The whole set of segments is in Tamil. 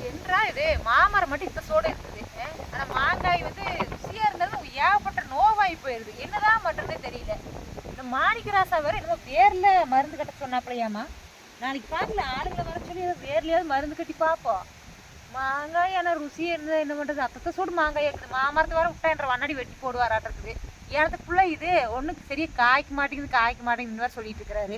என்றா இது மாமரம் மட்டும் இந்த சோடு இருக்குது. ஆனா மாங்காய் வந்து ருசியா இருந்தாலும் ஏகப்பட்ட நோவாய் போயிருது. என்னதான் பண்றதுன்னே தெரியல. இந்த மாணிக்கராசா வேற என்னமோ வேர்ல மருந்து கட்ட சொன்னாப்லையாமா. நாளைக்கு பார்க்கல ஆளுங்களை வர சொல்லி வேர்லயாவது மருந்து கட்டி பார்ப்போம். மாங்காய் ஆனால் ருசியா இருந்தா என்ன பண்றது? அத்தத்தை சோடு மாங்காய் இருக்குது. மாமரத்தை வர விட்டா என்ற வண்ணாடி வெட்டி போடுவாராட்டிருக்குது. ஏனத்துக்குள்ள இது ஒன்றும் சரியா காய்க்க மாட்டேங்குதுன்னு வேறு சொல்லிட்டு இருக்கிறாரு.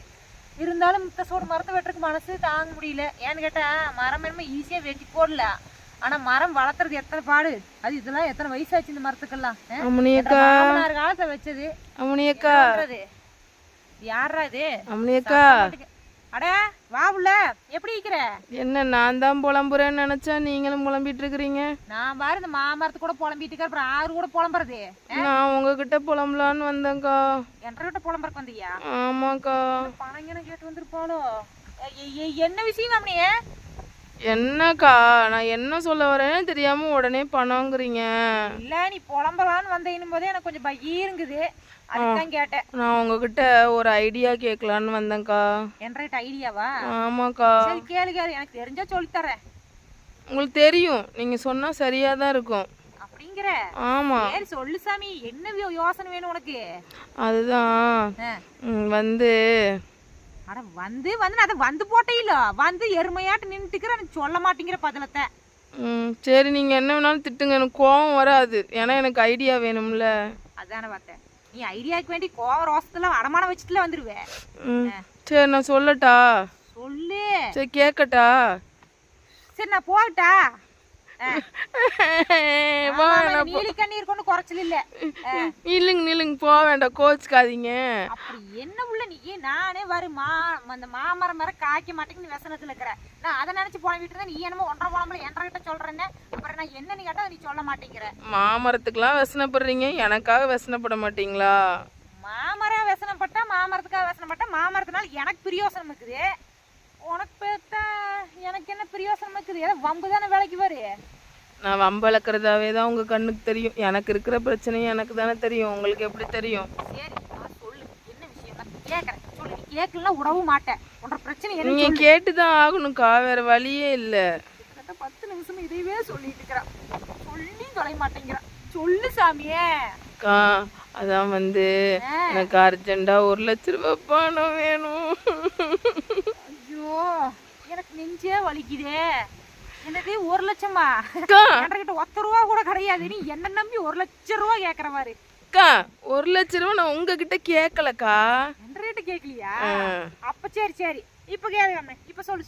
இருந்தாலும் முத்த சோடு மரத்தை வெட்டுறதுக்கு மனசு தாங்க முடியல. ஏன்னு கேட்டா மரம் என்னமோ ஈஸியா வெட்டி போடலாம். ஆனா மரம் வளர்த்துறது எத்தனை பாடு. அது இதெல்லாம் எத்தனை வயசாச்சு இந்த மரத்துக்கெல்லாம். காலத்துல வச்சது. யாரா இது? அட வா உள்ள. எப்படி இருக்கிற? என்ன நான் தான் புலம்புறேன்னு நினைச்சா நீங்களும் புலம்பிட்டு இருக்கிறீங்க. நான் பாரு இந்த மாமரத்து கூட புலம்பிட்டு இருக்க. அப்புறம் ஆறு கூட புலம்புறது. நான் உங்ககிட்ட புலம்பலான்னு வந்தேன்க்கா. என்கிட்ட புலம்புறக்கு வந்தியா? ஆமாக்கா. பணங்கன்னு கேட்டு வந்திருப்பாளோ? என்ன விஷயம் அப்படியே? என்னக்கா நான் என்ன சொல்ல வரேன்னு தெரியாம உடனே பணங்கிறீங்க. இல்ல நீ புலம்பலான்னு வந்தேன்னும் போதே எனக்கு கொஞ்சம் பகிருங்குது. அதுதான் கேட்டேன். நான் உங்ககிட்ட ஒரு ஐடியா கேட்கலான்னு வந்தேன்க்கா. என்கிட்ட ஐடியாவா? ஆமாக்கா. சரி கேளு. எனக்கு தெரிஞ்சா சொல்லித்தரேன். உங்களுக்கு தெரியும், நீங்க சொன்னா சரியா தான் இருக்கும். அப்படிங்கிற? ஆமா. சரி சொல்லு சாமி, என்ன யோசனை வேணும் உனக்கு? அதுதான் வந்து அட வந்து வந்து அதை வந்து போட்டே இல்ல. வந்து எருமையாட்டு நின்றுட்டுக்கிற சொல்ல மாட்டேங்கிற பதிலத்தை. சரி நீங்க என்ன வேணாலும் திட்டுங்க, எனக்கு கோவம் வராது. ஏன்னா எனக்கு ஐடியா வேணும்ல. அதானே பார்த்தேன். நீ ஐடியாக்கு வேண்டி கோவம் ரோசத்துல அடமான வச்சுட்டுல வந்துருவேன். சரி நான் சொல்லட்டா? சொல்லு. சரி கேட்கட்டா? சரி நான் போகட்டா? நீலி கண்ணீர் கொண்டு குறைச்சல் இல்ல. நில்லுங்க போக வேண்டாம், கோச்சுக்காதீங்க. அப்படி என்ன உள்ள நீ? நானே வருமா அந்த மாமரம் மரம் காய்க்க மாட்டேங்குன்னு விசனத்துல இருக்கிற. நான் அதை நினைச்சு புலம்பிட்டு இருந்தேன். நீ என்னமோ ஒன்றரை புலம்புல என்கிட்ட சொல்றேன்னு. அப்புறம் நான் என்ன நீ கேட்டா நீ சொல்ல மாட்டேங்கிற. மாமரத்துக்கெல்லாம் விசனப்படுறீங்க, எனக்காக விசனப்பட மாட்டீங்களா? மாமரம் விசனப்பட்டா மாமரத்துக்காக விசனப்பட்டா மாமரத்தினால எனக்கு பிரியோசனம் இருக்குது. உனக்கு பார்த்தா எனக்கு என்ன பிரியோசனம் இருக்குது? ஏதோ வம்பு தானே வேலைக்கு வரு. நான் வம்பளக்கிறதாவே தான் உங்க கண்ணுக்கு தெரியும். எனக்கு இருக்கிற பிரச்சனையும் எனக்கு தானே தெரியும். உங்களுக்கு எப்படி தெரியும்? சரி சொல்லு, என்ன விஷயம்? நான் கேட்கறேன், சொல்லு. நீ கேட்கலாம் விடவும் மாட்டேன். உன்னோட பிரச்சனை என்ன? நீங்க கேட்டுதான் ஆகணும்க்கா, வேற வழியே இல்ல. 10 நிமிஷம் இதையே சொல்லிட்டு இருக்கிறான். சொல்லி தொலை மாட்டேங்கிறான். சொல்லு சாமியே. அக்கா அதான் வந்து எனக்கு அர்ஜென்டா 1 லட்ச ரூபாய் பணம் வேணும். ஐயோ எனக்கு நெஞ்சே வலிக்குதே. என்னது 1 லட்சமா? என்கிட்ட 1 ரூபா கூட கிடையாது. நீ என்ன நம்பி 1 லட்சம் ரூபா கேக்குற மாதிரி. அக்கா 1 லட்ச ரூபா நான் உங்ககிட்ட கேட்கலக்கா. என்கிட்ட கேட்கலையா? அப்ப சரி இப்ப கேளுங்க. இப்ப சொல்லு.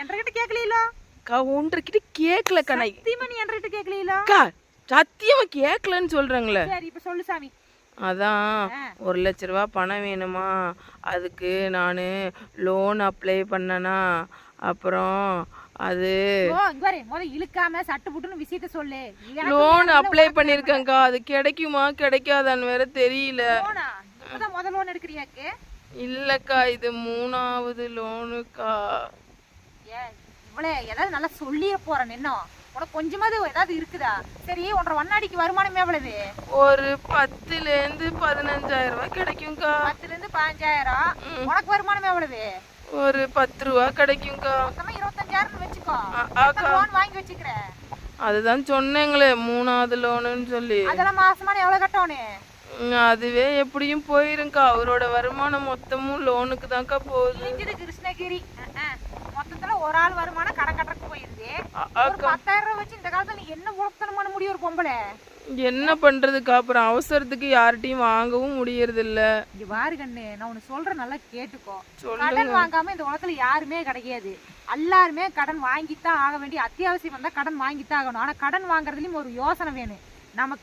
என்கிட்ட கேட்கலீங்களா? அக்கா உன்கிட்ட கேட்கலக்கா. நான் சத்தியமா நீ என்கிட்ட கேட்கலீங்களா? அக்கா சத்தியமா கேட்கலன்னு சொல்றேங்களே. சரி இப்ப சொல்லு சாமி. அதான் 1 லட்ச ரூபா பணம் வேணுமா, அதுக்கு நான் லோன் அப்ளை பண்ணனா. அப்புறம் அது முதல்ல இழுக்காம சட்டு புட்டுன்னு விஷயத்த சொல்லு. லோன் அப்ளை பண்ணிருக்கேன்க்கா, அது கிடைக்குமா கிடைக்காதான்னு வேற தெரியல. முதல் லோன் எடுக்கிறியாக்கு? இல்லக்கா இது 3வது லோனுக்கா. இவ்வளவு ஏதாவது நல்லா சொல்லியே போறேன். இன்னும் உனக்கு கொஞ்சமாவது ஏதாவது இருக்குதா? சரி உன்னோட வண்ணாடிக்கு வருமானம் எவ்வளவு? ஒரு 10 ல இருந்து 15,000 ரூபாய் கிடைக்கும்க்கா. 10 ல இருந்து 15,000. உனக்கு வருமானம் எவ்வளவு? ஒரு 10 ரூபா கிடைக்கும்க்கா. மொத்தமா 25,000 வச்சுக்கோ. லோன் வாங்கி வச்சுக்கிற. அதுதான் சொன்னேங்களே 3வது லோனுன்னு சொல்லி. அதெல்லாம் மாசமான எவ்வளவு கட்டணும்? அதுவே எப்படியும் போயிருங்கக்கா. அவரோட வருமானம் மொத்தமும் லோனுக்கு தான்க்கா போகுது. கிருஷ்ணகிரி மொத்தத்துல ஒரு ஆள் வருமானம் கடன் கட்டுறதுக்கு போயிருது. 10,000 ரூபாய் வச்சு இந்த காலத்துல நீ என்ன உழப்பத்தனம் பண்ண முடியும்? ஒரு பொம்பளை என்ன பண்றதுக்கா? அப்புறம் அவசரத்துக்கு யார்கிட்டயும் வாங்கவும் முடியறது இல்ல. இங்க பாரு கண்ணு, நான் உனக்கு சொல்றேன், நல்லா கேட்டுக்கோ. கடன் வாங்காம இந்த உலகத்துல யாருமே கிடையாது. எல்லாருமே கடன் வாங்கித்தான் ஆக வேண்டிய அத்தியாவசியம் வந்தா கடன் வாங்கித்தான் ஆகணும். ஆனா கடன் வாங்குறதுலயும் ஒரு யோசனை வேணும். நம்ம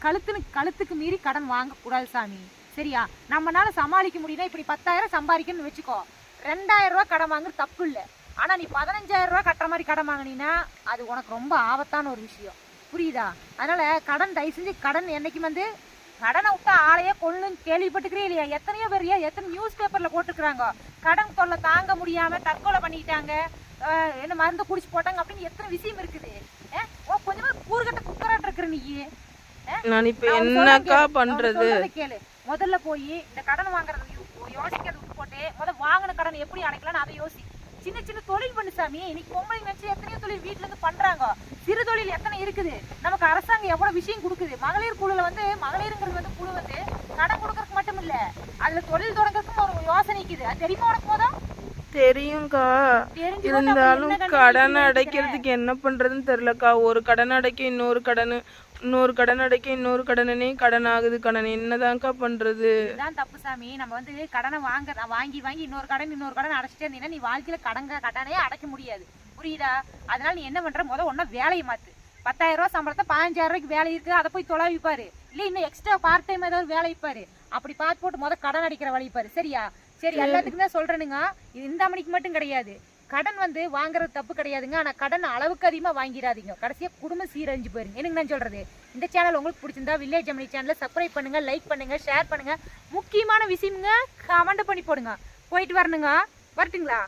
கழுத்துக்கு மீறி கடன் வாங்க கூடாது சாமி. சரியா? நம்மளால சமாளிக்க முடியும்னா இப்படி 10,000 சம்பாதிக்கணும்னு வச்சுக்கோ. 2,000 ரூபாய் கடன் வாங்குறது தப்பு இல்லை. ஆனா நீ 15,000 ரூபாய் கட்டுற மாதிரி கடன் வாங்கினீங்கன்னா அது உனக்கு ரொம்ப ஆபத்தான ஒரு விஷயம். புரியுதா? அதனால கடன் தயவு செஞ்சு கடன் என்னைக்கும் வந்து கடனை விட்டா ஆளையே கொள்ளுன்னு கேள்விப்பட்டுக்கிறே இல்லையா? எத்தனையோ பேர் எத்தனை நியூஸ் பேப்பர்ல போட்டுக்கிறாங்க. கடன் தொல்லை தாங்க முடியாம தற்கொலை பண்ணிட்டாங்க, என்ன மருந்து குடிச்சு போட்டாங்க அப்படின்னு எத்தனை விஷயம் இருக்குது. கொஞ்சமா கூறுகட்ட குக்கராட்டு இருக்கிற நீ. நான் இப்ப என்னக்கா பண்றது? கேளு. முதல்ல போய் இந்த கடன் வாங்குறது யோசிக்கிறது விட்டு போட்டு முதல்ல வாங்கின கடன் எப்படி அடைக்கலாம்னு அதை யோசி. சின்ன சின்ன தொழில் பண்ணு சாமி. இன்னைக்கு பொம்பளை நினைச்சு எத்தனையோ தொழில் வீட்டுல இருந்து பண்றாங்க. சுயதொழில் எத்தனை இருக்குது, நமக்கு அரசாங்கம் எவ்வளவு விஷயம் கொடுக்குது. மகளிர் குழுல வந்து மகளிருங்கிறது வந்து குழு வந்து கடன் கொடுக்கறதுக்கு மட்டும் இல்ல, அதுல தொழில் தொடங்கறதுக்கும் ஒரு யோசனை இருக்குது. அது தெரியுமா உனக்கு? போதும் தெரியும்க்கா, இருந்தாலும் கடன் அடைக்கிறதுக்கு என்ன பண்றதுன்னு தெரியலக்கா. ஒரு கடன் அடைக்க இன்னொரு கடன், இன்னொரு கடன் அடைக்க இன்னொரு கடனே கடன் ஆகுது. கடன் என்னதான்க்கா பண்றது? இதுதான் தப்பு சாமி. நம்ம வந்து கடனை வாங்கி வாங்கி இன்னொரு கடன் அடைச்சிட்டே இருந்தீங்கன்னா நீ வாழ்க்கையில கடனே அடைக்க முடியாது. புரியுதா? அதனால நீ என்ன பண்ற, ஒன்னும் வேலையை மாத்து. 10,000 ரூபாய் சம்பளத்தை 15,000 ரூபாய்க்கு வேலை இருக்கு, அதை போய் தொலைவிப்பாரு. இல்ல இன்னும் எக்ஸ்ட்ரா பார்ட் டைம் ஏதாவது வேலை பாரு. அப்படி பார்த்து போட்டு கடன் அடிக்கிற வழி பாரு. சரியா? சரி, எல்லாத்துக்கும் தான் சொல்றேனுங்க. இது இந்த மணிக்கு மட்டும் கிடையாது. கடன் வந்து வாங்குறது தப்பு கிடையாதுங்க. ஆனா கடன் அளவுக்கு அதிகமா வாங்கிடாதீங்க, கடைசியா குடும்பம் சீரழிஞ்சு போயிருங்க. எனக்கு நான் சொல்றது, இந்த சேனல் உங்களுக்கு பிடிச்சிருந்தா வில்லேஜ் ஜெமினி சேனலை சப்ஸ்கிரைப் பண்ணுங்க, லைக் பண்ணுங்க, ஷேர் பண்ணுங்க. முக்கியமான விஷயம்ங்க, கமெண்ட் பண்ணி போடுங்க. போயிட்டு வரணுங்க. வரட்டுங்களா?